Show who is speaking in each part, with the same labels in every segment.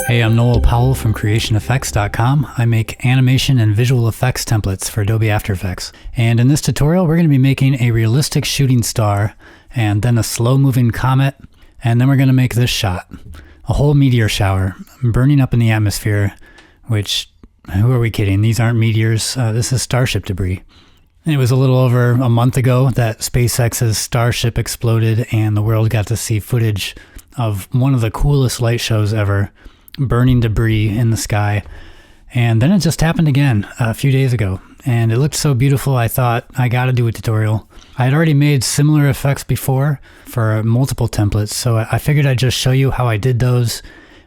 Speaker 1: Hey, I'm Noel Powell from creationeffects.com. I make animation and visual effects templates for Adobe After Effects. And in this tutorial, we're going to be making a realistic shooting star and then a slow-moving comet. And then we're going to make this shot, a whole meteor shower burning up in the atmosphere, which, who are we kidding? These aren't meteors. This is Starship debris. And it was a little over a month ago that SpaceX's Starship exploded and the world got to see footage of one of the coolest light shows ever, burning debris in the sky. And then it just happened again a few days ago, and it looked so beautiful I thought I gotta do a tutorial. I had already made similar effects before for multiple templates, so I figured I'd just show you how I did those.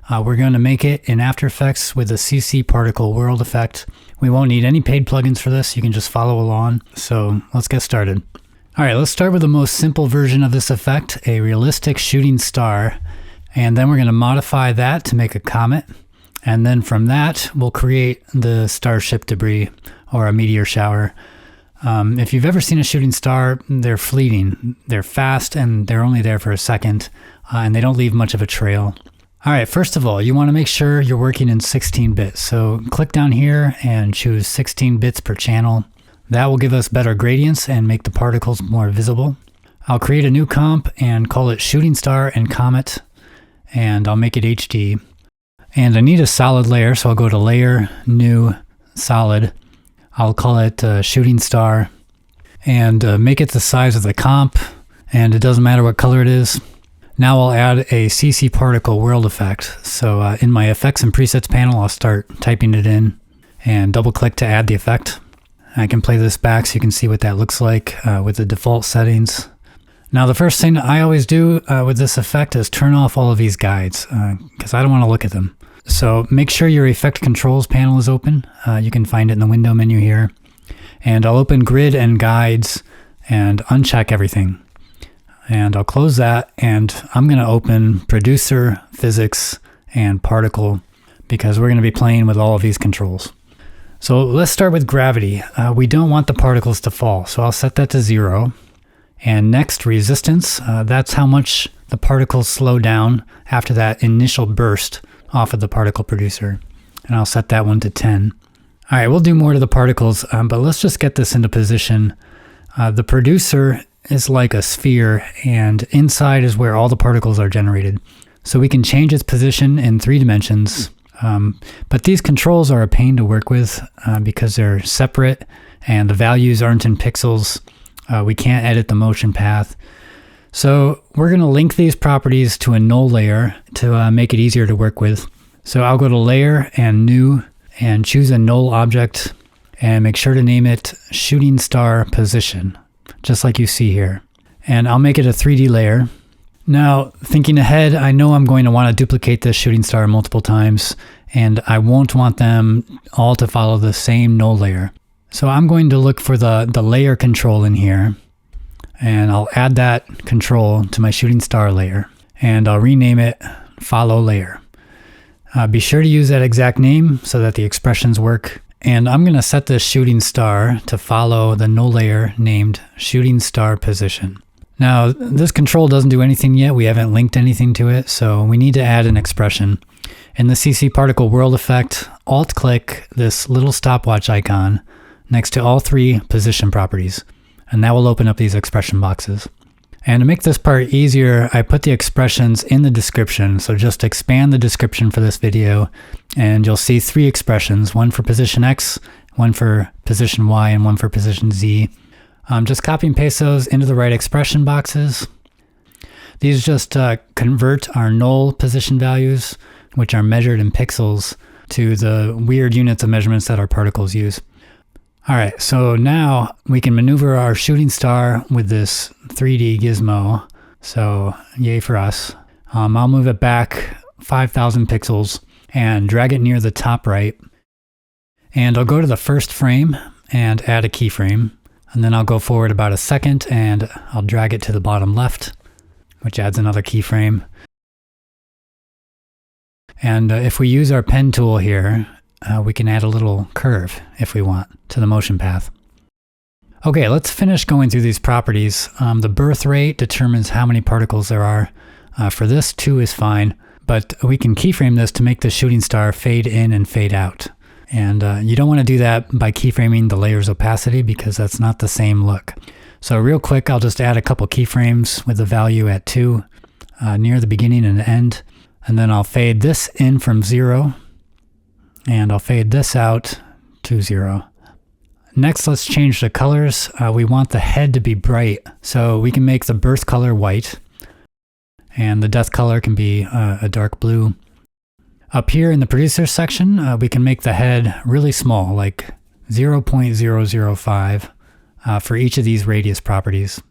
Speaker 1: We're going to make it in After Effects with a CC particle world effect. We won't need any paid plugins for this, you can just follow along. So let's get started. Alright, let's start with the most simple version of this effect, a realistic shooting star. And then we're going to modify that to make a comet. And then from that, we'll create the Starship debris or a meteor shower. If you've ever seen a shooting star, they're fleeting. They're fast and they're only there for a second, and they don't leave much of a trail. All right, first of all, you want to make sure you're working in 16 bits. So click down here and choose 16 bits per channel. That will give us better gradients and make the particles more visible. I'll create a new comp and call it Shooting Star and Comet. And I'll make it HD. And I need a solid layer, so I'll go to Layer, New, Solid. I'll call it Shooting Star, and make it the size of the comp, and it doesn't matter what color it is. Now I'll add a CC particle world effect. So in my effects and presets panel, I'll start typing it in, and double click to add the effect. I can play this back so you can see what that looks like with the default settings. Now the first thing I always do with this effect is turn off all of these guides because I don't want to look at them. So make sure your effect controls panel is open. You can find it in the window menu here. And I'll open grid and guides and uncheck everything. And I'll close that, and I'm going to open producer, physics, and particle because we're going to be playing with all of these controls. So let's start with gravity. We don't want the particles to fall, so I'll set that to 0. And next, resistance, that's how much the particles slow down after that initial burst off of the particle producer. And I'll set that one to 10. All right, we'll do more to the particles, but let's just get this into position. The producer is like a sphere, and inside is where all the particles are generated. So we can change its position in 3 dimensions. But these controls are a pain to work with because they're separate and the values aren't in pixels. We can't edit the motion path. So we're going to link these properties to a null layer to make it easier to work with. So I'll go to Layer and New and choose a null object and make sure to name it Shooting Star Position, just like you see here. And I'll make it a 3D layer. Now, thinking ahead, I know I'm going to want to duplicate this shooting star multiple times, and I won't want them all to follow the same null layer. So I'm going to look for the layer control in here, and I'll add that control to my shooting star layer, and I'll rename it Follow Layer. Be sure to use that exact name so that the expressions work. And I'm going to set this shooting star to follow the null layer named Shooting Star Position. Now, this control doesn't do anything yet. We haven't linked anything to it, so we need to add an expression. In the CC particle world effect, alt-click this little stopwatch icon next to all 3 position properties, and that will open up these expression boxes. And to make this part easier, I put the expressions in the description, so just expand the description for this video, and you'll see 3 expressions, one for position X, one for position Y, and one for position Z. Just copy and paste those into the right expression boxes. These just convert our null position values, which are measured in pixels, to the weird units of measurements that our particles use. All right, so now we can maneuver our shooting star with this 3D gizmo. So yay for us. I'll move it back 5,000 pixels and drag it near the top right. And I'll go to the first frame and add a keyframe. And then I'll go forward about a second and I'll drag it to the bottom left, which adds another keyframe. And if we use our pen tool here, we can add a little curve if we want to the motion path. Okay, let's finish going through these properties. The birth rate determines how many particles there are. For this, 2 is fine. but we can keyframe this to make the shooting star fade in and fade out. And you don't want to do that by keyframing the layer's opacity because that's not the same look. So real quick, I'll just add a couple keyframes with the value at 2 near the beginning and end. And then I'll fade this in from 0, and I'll fade this out to 0. Next, let's change the colors. We want the head to be bright, so we can make the birth color white, and the death color can be a dark blue. Up here in the producer section, we can make the head really small, like 0.005 for each of these radius properties.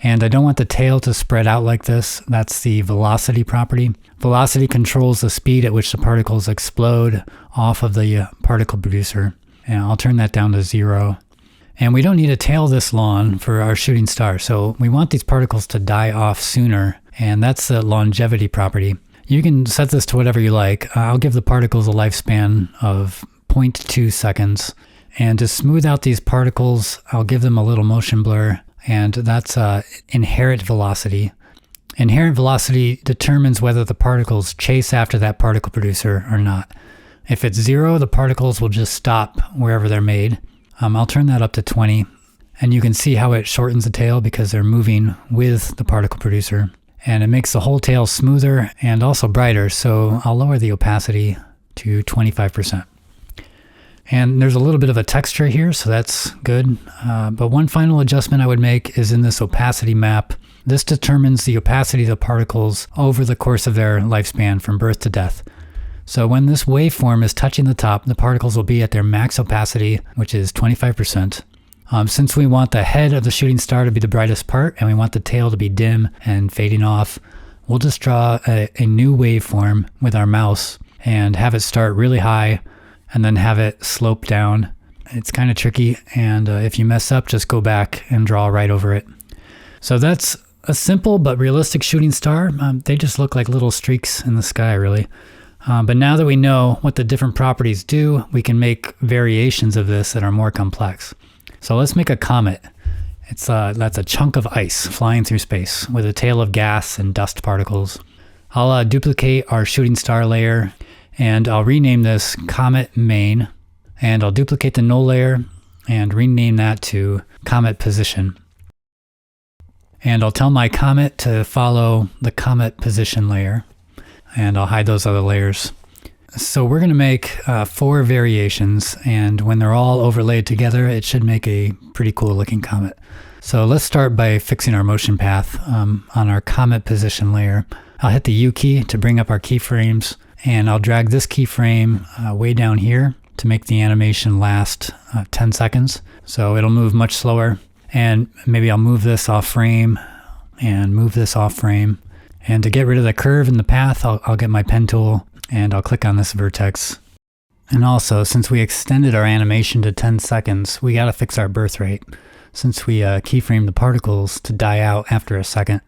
Speaker 1: And I don't want the tail to spread out like this. That's the velocity property. Velocity controls the speed at which the particles explode off of the particle producer. And I'll turn that down to 0. And we don't need a tail this long for our shooting star, so we want these particles to die off sooner, and that's the longevity property. You can set this to whatever you like. I'll give the particles a lifespan of 0.2 seconds. And to smooth out these particles, I'll give them a little motion blur, and that's inherent velocity. Inherent velocity determines whether the particles chase after that particle producer or not. If it's 0, the particles will just stop wherever they're made. I'll turn that up to 20, and you can see how it shortens the tail because they're moving with the particle producer. And it makes the whole tail smoother and also brighter, so I'll lower the opacity to 25%. And there's a little bit of a texture here, so that's good. But one final adjustment I would make is in this opacity map. This determines the opacity of the particles over the course of their lifespan from birth to death. So when this waveform is touching the top, the particles will be at their max opacity, which is 25%. Since we want the head of the shooting star to be the brightest part, and we want the tail to be dim and fading off, we'll just draw a new waveform with our mouse and have it start really high and then have it slope down. It's kind of tricky, and if you mess up, just go back and draw right over it. So that's a simple but realistic shooting star. They just look like little streaks in the sky, really. But now that we know what the different properties do, we can make variations of this that are more complex. So let's make a comet. That's a chunk of ice flying through space with a tail of gas and dust particles. I'll duplicate our shooting star layer, and I'll rename this comet main, and I'll duplicate the null layer and rename that to comet position. And I'll tell my comet to follow the comet position layer, and I'll hide those other layers. So we're going to make 4 variations, and when they're all overlaid together, it should make a pretty cool looking comet. So let's start by fixing our motion path on our comet position layer. I'll hit the U key to bring up our keyframes, and I'll drag this keyframe way down here to make the animation last 10 seconds. So it'll move much slower, and maybe I'll move this off frame and move this off frame. And to get rid of the curve in the path, I'll get my pen tool and I'll click on this vertex. And also, since we extended our animation to 10 seconds, we gotta fix our birth rate. Since we keyframed the particles to die out after a second,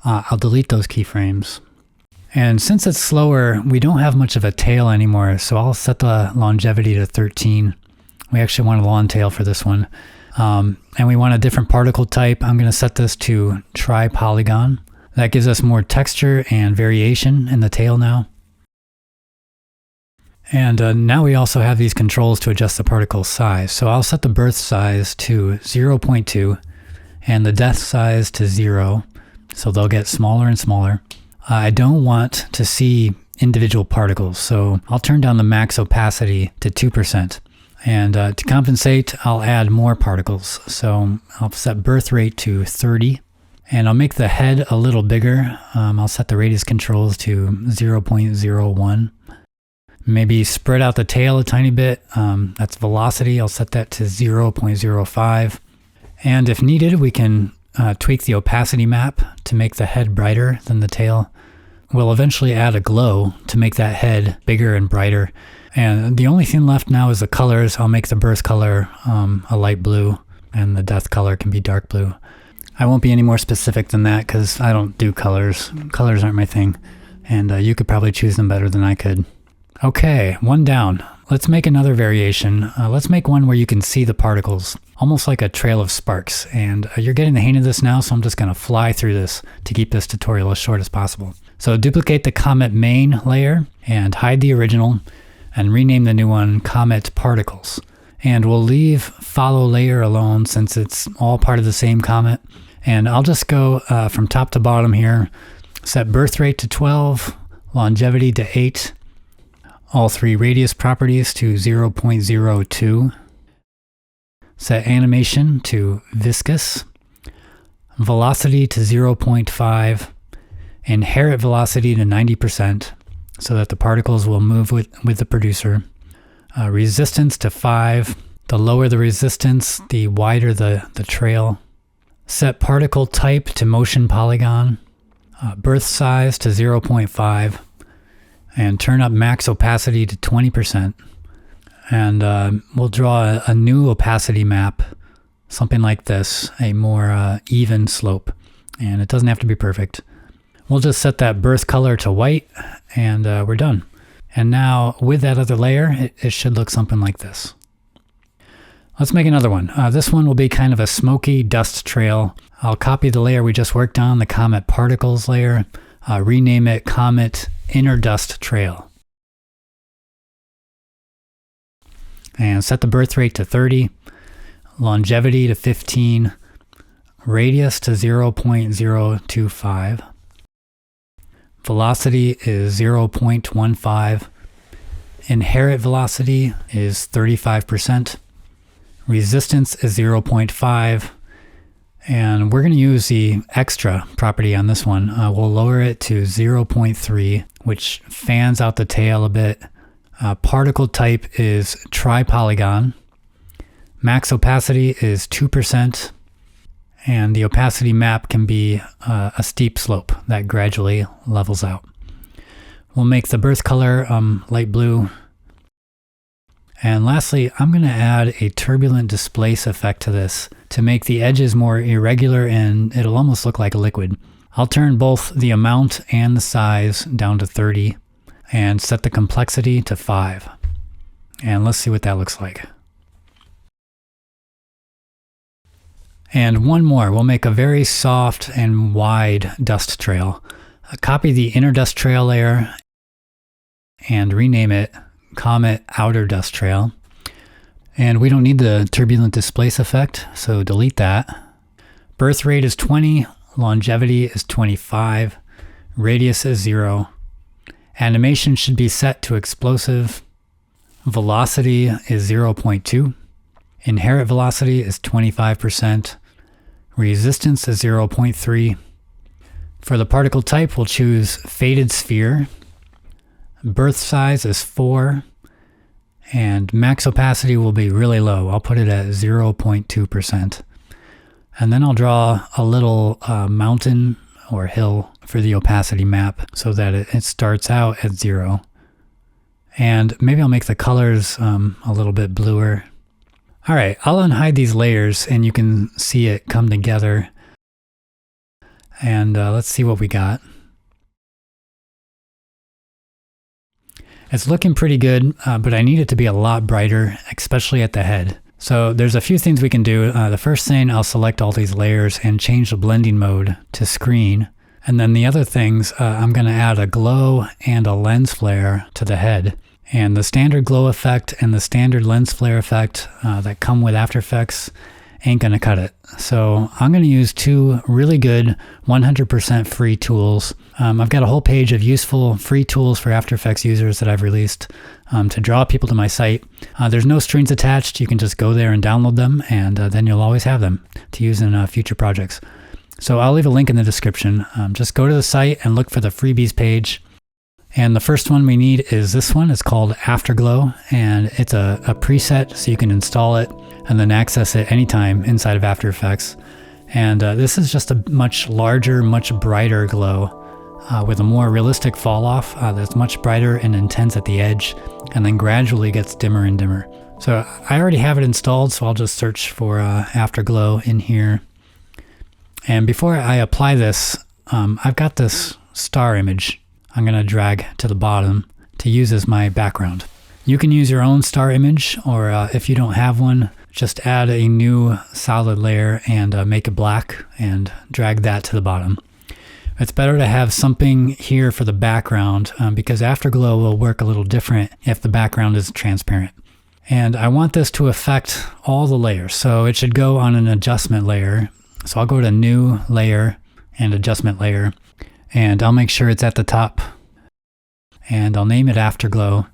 Speaker 1: I'll delete those keyframes. And since it's slower, we don't have much of a tail anymore, so I'll set the longevity to 13. We actually want a long tail for this one. And we want a different particle type. I'm gonna set this to tri-polygon. That gives us more texture and variation in the tail now. And now we also have these controls to adjust the particle size. So I'll set the birth size to 0.2 and the death size to 0. So they'll get smaller and smaller. I don't want to see individual particles, so I'll turn down the max opacity to 2%. And to compensate, I'll add more particles. So I'll set birth rate to 30. And I'll make the head a little bigger. I'll set the radius controls to 0.01. Maybe spread out the tail a tiny bit. That's velocity. I'll set that to 0.05. And if needed, we can tweak the opacity map to make the head brighter than the tail. We'll eventually add a glow to make that head bigger and brighter. And the only thing left now is the colors. I'll make the birth color a light blue, and the death color can be dark blue. I won't be any more specific than that because I don't do colors. Colors aren't my thing, and you could probably choose them better than I could. Okay, one down. Let's make another variation. Let's make one where you can see the particles, almost like a trail of sparks. And you're getting the hang of this now, so I'm just going to fly through this to keep this tutorial as short as possible. So duplicate the comet main layer and hide the original and rename the new one comet particles. And we'll leave follow layer alone since it's all part of the same comet. And I'll just go from top to bottom here, set birth rate to 12, longevity to 8, all three radius properties to 0.02, set animation to viscous, velocity to 0.5, inherit velocity to 90% so that the particles will move with the producer, resistance to 5. The lower the resistance, the wider the trail. Set particle type to motion polygon, birth size to 0.5, and turn up max opacity to 20%. And we'll draw a new opacity map, something like this, a more even slope. And it doesn't have to be perfect. We'll just set that birth color to white, and we're done. And now with that other layer, it should look something like this. Let's make another one. This one will be kind of a smoky dust trail. I'll copy the layer we just worked on, the comet particles layer, rename it comet inner dust trail. And set the birth rate to 30, longevity to 15, radius to 0.025, velocity is 0.15, inherit velocity is 35%, resistance is 0.5, and we're going to use the extra property on this one. We'll lower it to 0.3, which fans out the tail a bit. Particle type is tri-polygon. Max opacity is 2%, and the opacity map can be a steep slope that gradually levels out. We'll make the birth color light blue. And lastly, I'm going to add a turbulent displace effect to this to make the edges more irregular, and it'll almost look like a liquid. I'll turn both the amount and the size down to 30 and set the complexity to 5. And let's see what that looks like. And one more, we'll make a very soft and wide dust trail. Copy the inner dust trail layer and rename it Comet Outer Dust Trail. And we don't need the turbulent displace effect, so delete that. Birth rate is 20, longevity is 25, radius is 0. Animation should be set to explosive. Velocity is 0.2. Inherit velocity is 25%. Resistance is 0.3. For the particle type, we'll choose faded sphere. Birth size is 4. And max opacity will be really low. I'll put it at 0.2%. And then I'll draw a little mountain or hill for the opacity map so that it starts out at 0. And maybe I'll make the colors a little bit bluer. All right, I'll unhide these layers and you can see it come together. And let's see what we got. It's looking pretty good, but I need it to be a lot brighter, especially at the head. So there's a few things we can do. The first thing, I'll select all these layers and change the blending mode to screen. And then the other things, I'm going to add a glow and a lens flare to the head. And the standard glow effect and the standard lens flare effect that come with After Effects ain't going to cut it. So I'm going to use two really good 100% free tools. I've got a whole page of useful free tools for After Effects users that I've released to draw people to my site. There's no strings attached. You can just go there and download them, and then you'll always have them to use in future projects. So I'll leave a link in the description. Just go to the site and look for the freebies page. And the first one we need is this one. It's called Afterglow, and it's a preset so you can install it and then access it anytime inside of After Effects. And this is just a much larger, much brighter glow with a more realistic fall off that's much brighter and intense at the edge and then gradually gets dimmer and dimmer. So I already have it installed, so I'll just search for Afterglow in here. And before I apply this, I've got this star image I'm going to drag to the bottom to use as my background. You can use your own star image, or if you don't have one, just add a new solid layer and make it black and drag that to the bottom. It's better to have something here for the background because Afterglow will work a little different if the background is transparent. And I want this to affect all the layers, so it should go on an adjustment layer. So I'll go to New Layer and Adjustment Layer, and I'll make sure it's at the top. And I'll name it Afterglow,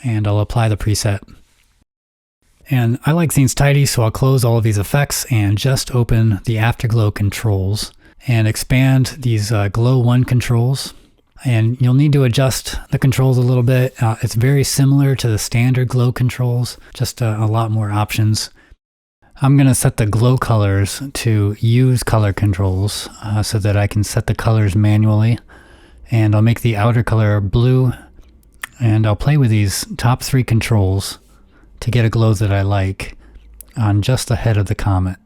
Speaker 1: and I'll apply the preset. And I like things tidy, so I'll close all of these effects and just open the Afterglow controls and expand these Glow 1 controls. And you'll need to adjust the controls a little bit. It's very similar to the standard Glow controls, just a lot more options. I'm going to set the glow colors to use color controls so that I can set the colors manually. And I'll make the outer color blue, and I'll play with these top 3 controls to get a glow that I like on just the head of the comet.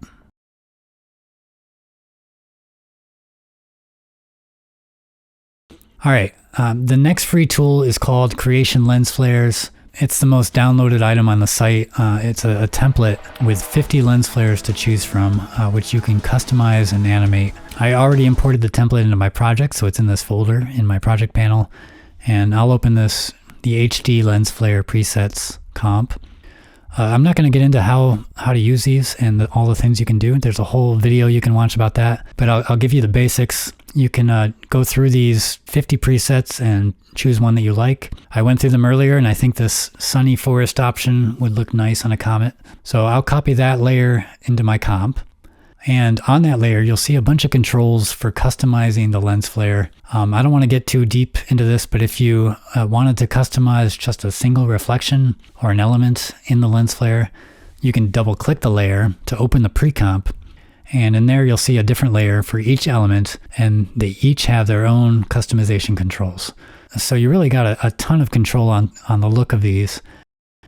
Speaker 1: All right, the next free tool is called Creation Lens Flares. It's the most downloaded item on the site. It's a template with 50 lens flares to choose from, which you can customize and animate. I already imported the template into my project, so it's in this folder in my project panel. And I'll open the HD lens flare presets comp. I'm not going to get into how to use these and all the things you can do. There's a whole video you can watch about that, but I'll give you the basics. You can go through these 50 presets and choose one that you like. I went through them earlier, and I think this sunny forest option would look nice on a comet. So I'll copy that layer into my comp. And on that layer, you'll see a bunch of controls for customizing the lens flare. I don't want to get too deep into this, but if you wanted to customize just a single reflection or an element in the lens flare, you can double click the layer to open the pre-comp. And in there, you'll see a different layer for each element, and they each have their own customization controls. So you really got a ton of control on the look of these.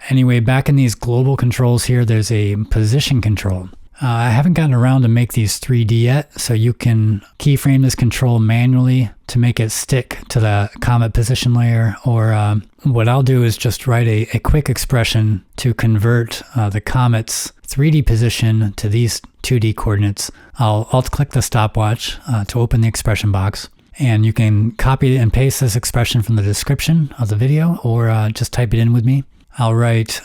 Speaker 1: Anyway, back in these global controls here, there's a position control. I haven't gotten around to make these 3D yet, so you can keyframe this control manually to make it stick to the comet position layer, or what I'll do is just write a quick expression to convert the comet's 3D position to these 2D coordinates. I'll alt-click the stopwatch to open the expression box, and you can copy and paste this expression from the description of the video, or just type it in with me. I'll write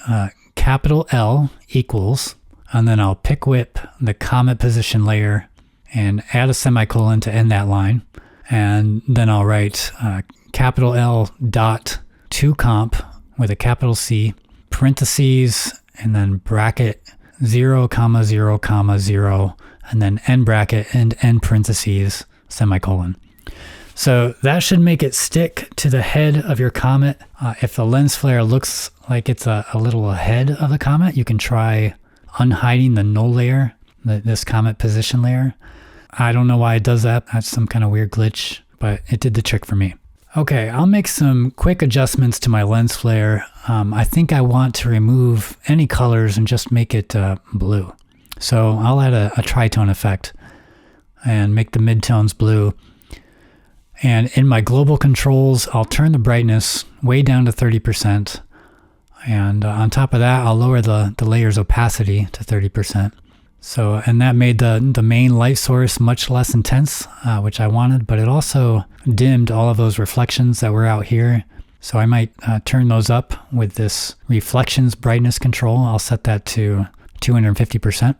Speaker 1: capital L equals, and then I'll pick whip the comet position layer and add a semicolon to end that line. And then I'll write capital L dot to comp with a capital C, parentheses, and then bracket 0, 0, 0, and then end bracket and end parentheses, semicolon. So that should make it stick to the head of your comet. If the lens flare looks like it's a little ahead of the comet, you can try unhiding the null layer, this comet position layer. I don't know why it does that. That's some kind of weird glitch, but it did the trick for me. Okay, I'll make some quick adjustments to my lens flare. I think I want to remove any colors and just make it blue. So I'll add a tritone effect and make the midtones blue. And in my global controls, I'll turn the brightness way down to 30%. And on top of that, I'll lower the layer's opacity to 30%. So, and that made the main light source much less intense, which I wanted, but it also dimmed all of those reflections that were out here. So I might turn those up with this reflections brightness control. I'll set that to 250%.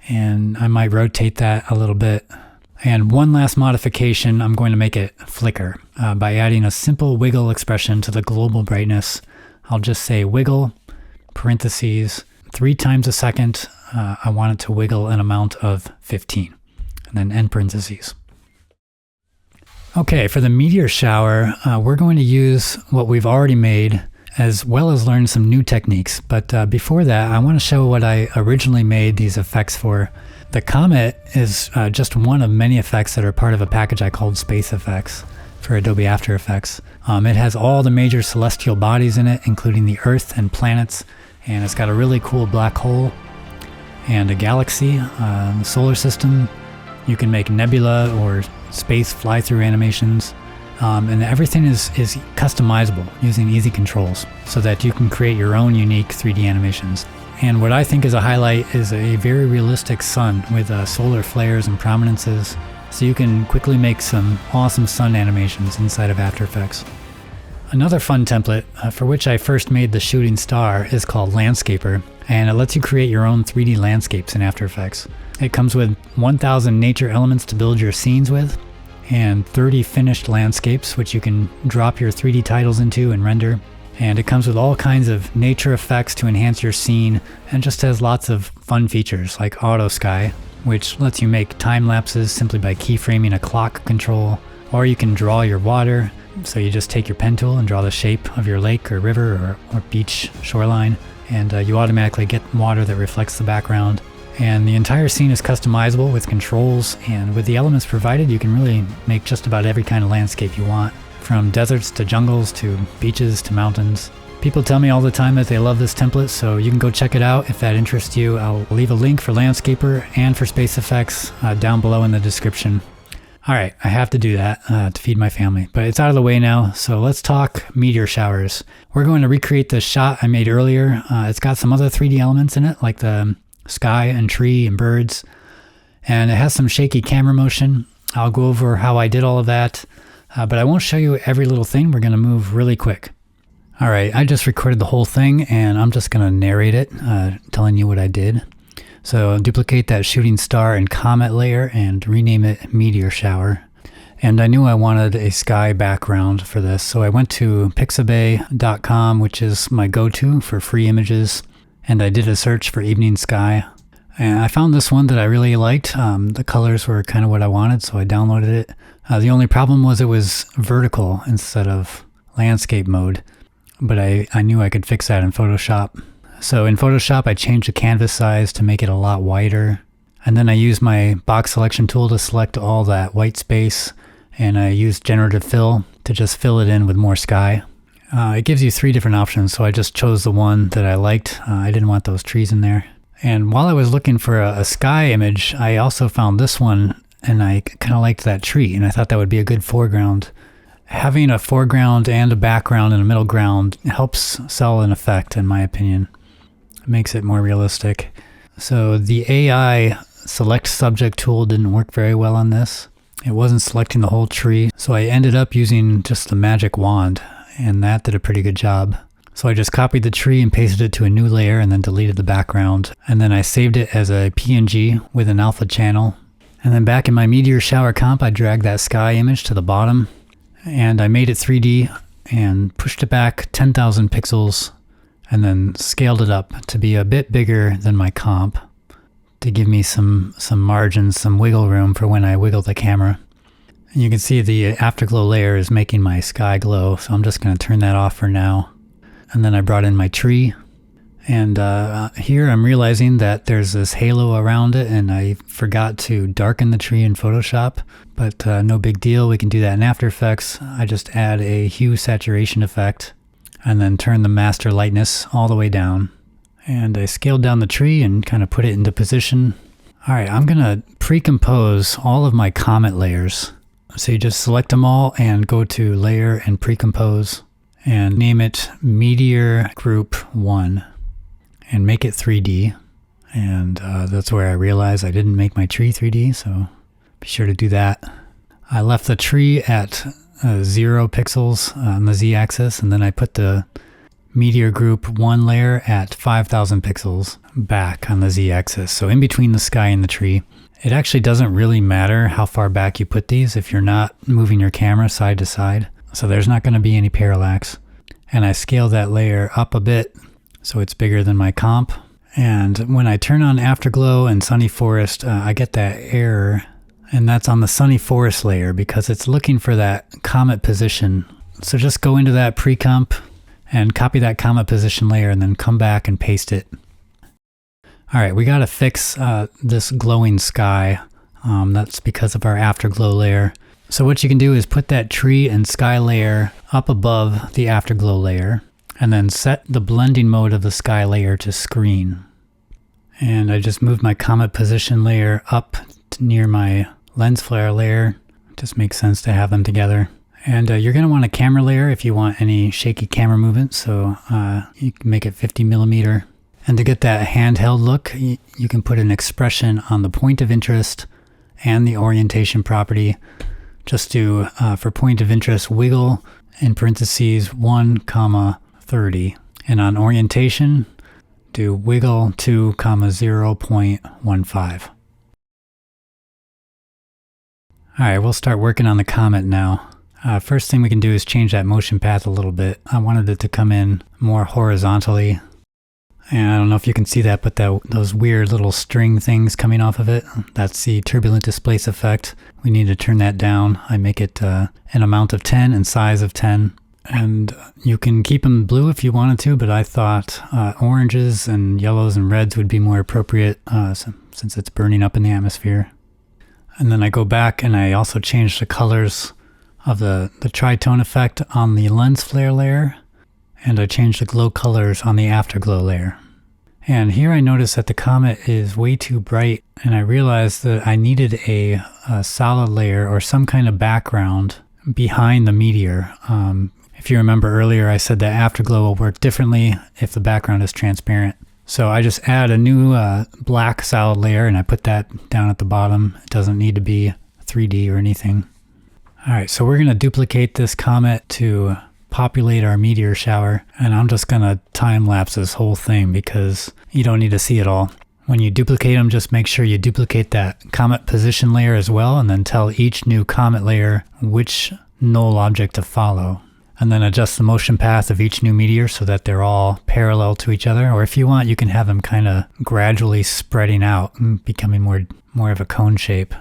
Speaker 1: And I might rotate that a little bit. And one last modification, I'm going to make it flicker by adding a simple wiggle expression to the global brightness. I'll just say wiggle, parentheses, 3 times a second. I want it to wiggle an amount of 15, and then end parentheses. Okay, for the meteor shower, we're going to use what we've already made, as well as learn some new techniques. But before that, I want to show what I originally made these effects for. The comet is just one of many effects that are part of a package I called SpaceX for Adobe After Effects. It has all the major celestial bodies in it, including the Earth and planets, and it's got a really cool black hole and a galaxy, solar system. You can make nebula or space fly-through animations. And everything is customizable using easy controls so that you can create your own unique 3D animations. And what I think is a highlight is a very realistic sun with solar flares and prominences, so you can quickly make some awesome sun animations inside of After Effects. Another fun template for which I first made the shooting star is called Landscaper, and it lets you create your own 3D landscapes in After Effects. It comes with 1,000 nature elements to build your scenes with, and 30 finished landscapes which you can drop your 3D titles into and render. And it comes with all kinds of nature effects to enhance your scene, and just has lots of fun features like auto sky, which lets you make time lapses simply by keyframing a clock control, or you can draw your water, so you just take your pen tool and draw the shape of your lake or river or beach shoreline, and you automatically get water that reflects the background. And the entire scene is customizable with controls, and with the elements provided you can really make just about every kind of landscape you want, from deserts to jungles to beaches to mountains. People tell me all the time that they love this template, so you can go check it out if that interests you. I'll leave a link for Landscaper and for Space Effects down below in the description. Alright, I have to do that to feed my family, but it's out of the way now, so let's talk meteor showers. We're going to recreate the shot I made earlier. It's got some other 3D elements in it, like the sky and tree and birds, and it has some shaky camera motion. I'll go over how I did all of that, but I won't show you every little thing. We're going to move really quick. Alright, I just recorded the whole thing, and I'm just going to narrate it, telling you what I did. So duplicate that shooting star and comet layer and rename it Meteor Shower. And I knew I wanted a sky background for this, so I went to pixabay.com, which is my go-to for free images, and I did a search for evening sky. And I found this one that I really liked. The colors were kind of what I wanted, so I downloaded it. The only problem was it was vertical instead of landscape mode, but I knew I could fix that in Photoshop. So in Photoshop, I changed the canvas size to make it a lot wider. And then I used my box selection tool to select all that white space, and I used generative fill to just fill it in with more sky. It gives you 3 different options, so I just chose the one that I liked. I didn't want those trees in there. And while I was looking for a sky image, I also found this one, and I kind of liked that tree, and I thought that would be a good foreground. Having a foreground and a background and a middle ground helps sell an effect, in my opinion. It makes it more realistic. So the AI select subject tool didn't work very well on this. It wasn't selecting the whole tree, so I ended up using just the magic wand, and that did a pretty good job. So I just copied the tree and pasted it to a new layer and then deleted the background. And then I saved it as a PNG with an alpha channel. And then back in my Meteor Shower comp, I dragged that sky image to the bottom, and I made it 3D and pushed it back 10,000 pixels, and then scaled it up to be a bit bigger than my comp to give me some margins, some wiggle room for when I wiggle the camera. And you can see the afterglow layer is making my sky glow, so I'm just going to turn that off for now. And then I brought in my tree, and here I'm realizing that there's this halo around it, and I forgot to darken the tree in Photoshop, but no big deal, we can do that in After Effects. I just add a hue saturation effect, and then turn the master lightness all the way down. And I scaled down the tree and kind of put it into position. Alright, I'm going to pre-compose all of my comet layers. So you just select them all and go to Layer and Pre-compose, and name it Meteor Group 1, and make it 3D. And that's where I realized I didn't make my tree 3D, so be sure to do that. I left the tree at 0 pixels on the z-axis, and then I put the Meteor Group 1 layer at 5,000 pixels back on the z-axis, so in between the sky and the tree. It actually doesn't really matter how far back you put these if you're not moving your camera side to side, so there's not going to be any parallax. And I scale that layer up a bit so it's bigger than my comp. And when I turn on Afterglow and Sunny Forest, I get that error, and that's on the Sunny Forest layer because it's looking for that comet position. So just go into that pre-comp and copy that comet position layer and then come back and paste it. Alright, we got to fix this glowing sky. That's because of our Afterglow layer. So what you can do is put that tree and sky layer up above the Afterglow layer, and then set the blending mode of the sky layer to screen. And I just moved my comet position layer up to near my lens flare layer. It just makes sense to have them together. And you're going to want a camera layer if you want any shaky camera movement, so you can make it 50 millimeter. And to get that handheld look, you can put an expression on the point of interest and the orientation property. Just do, for point of interest, wiggle in parentheses 1, 30. And on orientation, do wiggle 2, 0.15. Alright, we'll start working on the comet now. First thing we can do is change that motion path a little bit. I wanted it to come in more horizontally. And I don't know if you can see that, but those weird little string things coming off of it, that's the turbulent displace effect. We need to turn that down. I make it an amount of 10 and size of 10. And you can keep them blue if you wanted to, but I thought oranges and yellows and reds would be more appropriate since it's burning up in the atmosphere. And then I go back and I also change the colors of the tritone effect on the lens flare layer. And I changed the glow colors on the afterglow layer. And here I notice that the comet is way too bright, and I realized that I needed a solid layer or some kind of background behind the meteor. If you remember earlier, I said that afterglow will work differently if the background is transparent. So I just add a new black solid layer, and I put that down at the bottom. It doesn't need to be 3D or anything. All right, so we're going to duplicate this comet to populate our meteor shower, and I'm just gonna time-lapse this whole thing because you don't need to see it all. When you duplicate them, just make sure you duplicate that comet position layer as well, and then tell each new comet layer which null object to follow. And then adjust the motion path of each new meteor so that they're all parallel to each other, or if you want, you can have them kind of gradually spreading out and becoming more of a cone shape.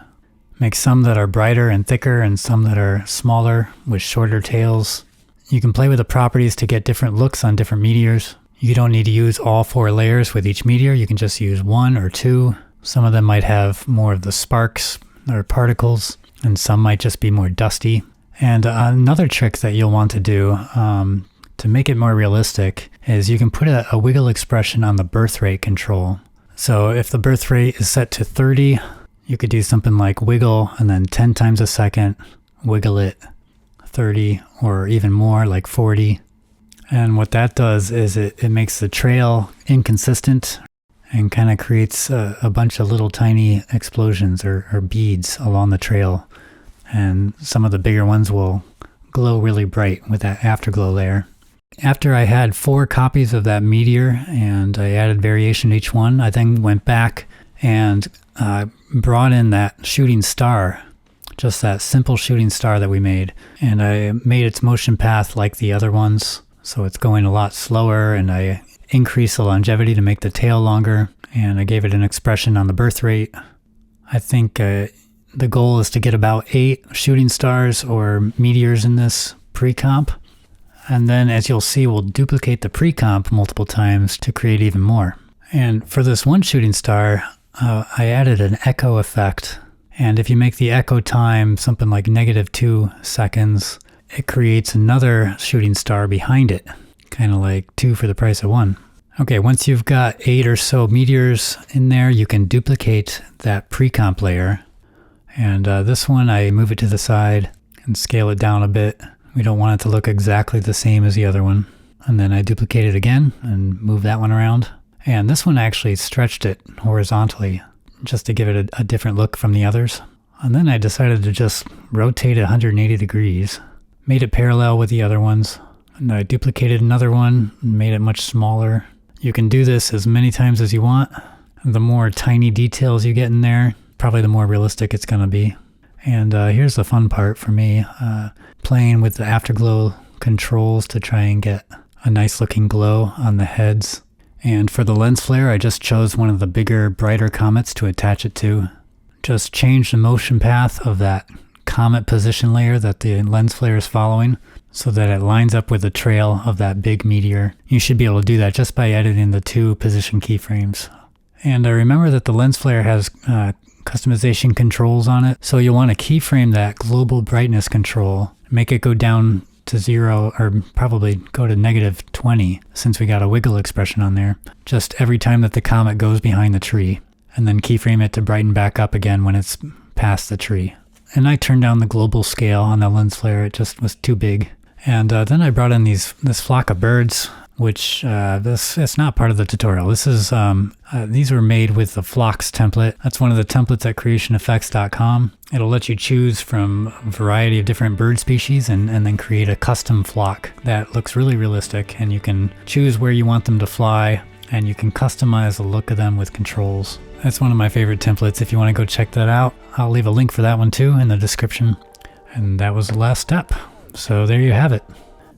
Speaker 1: Make some that are brighter and thicker and some that are smaller with shorter tails. You can play with the properties to get different looks on different meteors. You don't need to use all 4 layers with each meteor. You can just use 1 or 2. Some of them might have more of the sparks or particles, and some might just be more dusty. And another trick that you'll want to do to make it more realistic is you can put a wiggle expression on the birth rate control. So if the birth rate is set to 30, you could do something like wiggle and then 10 times a second, wiggle it 30 or even more, like 40. And what that does is it makes the trail inconsistent and kind of creates a bunch of little tiny explosions or beads along the trail. And some of the bigger ones will glow really bright with that afterglow layer. After I had 4 copies of that meteor and I added variation to each one, I then went back and brought in that shooting star, just that simple shooting star that we made. And I made its motion path like the other ones, so it's going a lot slower, and I increased the longevity to make the tail longer, and I gave it an expression on the birth rate. I think the goal is to get about 8 shooting stars or meteors in this pre-comp. And then, as you'll see, we'll duplicate the pre-comp multiple times to create even more. And for this one shooting star, I added an echo effect. And if you make the echo time something like -2 seconds, it creates another shooting star behind it, kind of like 2 for the price of 1. Okay, once you've got 8 or so meteors in there, you can duplicate that pre-comp layer. And this one, I move it to the side and scale it down a bit. We don't want it to look exactly the same as the other one. And then I duplicate it again and move that one around. And this one actually stretched it horizontally, just to give it a different look from the others. And then I decided to just rotate it 180 degrees, made it parallel with the other ones, and I duplicated another one and made it much smaller. You can do this as many times as you want. The more tiny details you get in there, probably the more realistic it's going to be. And here's the fun part for me, playing with the afterglow controls to try and get a nice looking glow on the heads. And for the lens flare, I just chose one of the bigger, brighter comets to attach it to. Just change the motion path of that comet position layer that the lens flare is following so that it lines up with the trail of that big meteor. You should be able to do that just by editing the 2 position keyframes. And remember that the lens flare has customization controls on it, so you'll want to keyframe that global brightness control, make it go down to 0, or probably go to -20, since we got a wiggle expression on there, just every time that the comet goes behind the tree, and then keyframe it to brighten back up again when it's past the tree. And I turned down the global scale on the lens flare. It just was too big. And then I brought in this flock of birds, which it's not part of the tutorial. This is these were made with the flocks template. That's one of the templates at creationeffects.com. It'll let you choose from a variety of different bird species and then create a custom flock that looks really realistic, and you can choose where you want them to fly, and you can customize the look of them with controls. That's one of my favorite templates. If you want to go check that out, I'll leave a link for that one too in the description. And that was the last step. So there you have it.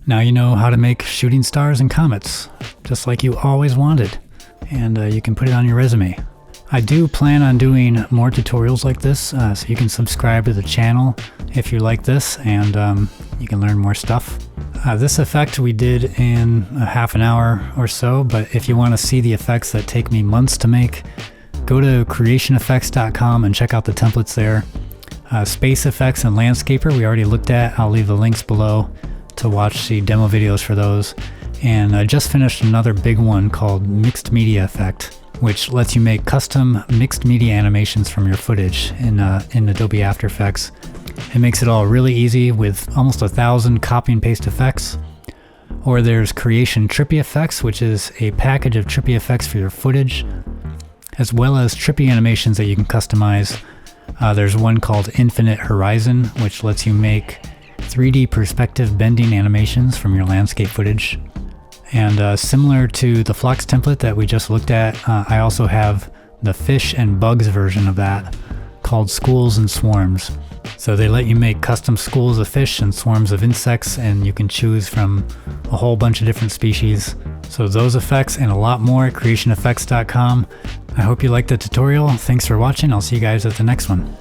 Speaker 1: Now you know how to make shooting stars and comets, just like you always wanted. And you can put it on your resume. I do plan on doing more tutorials like this, so you can subscribe to the channel if you like this, and you can learn more stuff. This effect we did in a half an hour or so, but if you want to see the effects that take me months to make, go to creationeffects.com and check out the templates there. Space effects and landscaper we already looked at. I'll leave the links below to watch the demo videos for those. And I just finished another big one called Mixed Media Effect, which lets you make custom mixed media animations from your footage in Adobe After Effects. It makes it all really easy with almost 1,000 copy and paste effects. Or there's Creation Trippy Effects, which is a package of trippy effects for your footage, as well as trippy animations that you can customize. There's one called Infinite Horizon, which lets you make 3D perspective bending animations from your landscape footage. And similar to the flocks template that we just looked at, I also have the fish and bugs version of that called Schools and Swarms. So they let you make custom schools of fish and swarms of insects, and you can choose from a whole bunch of different species. So those effects and a lot more at creationeffects.com. I hope you liked the tutorial. Thanks for watching. I'll see you guys at the next one.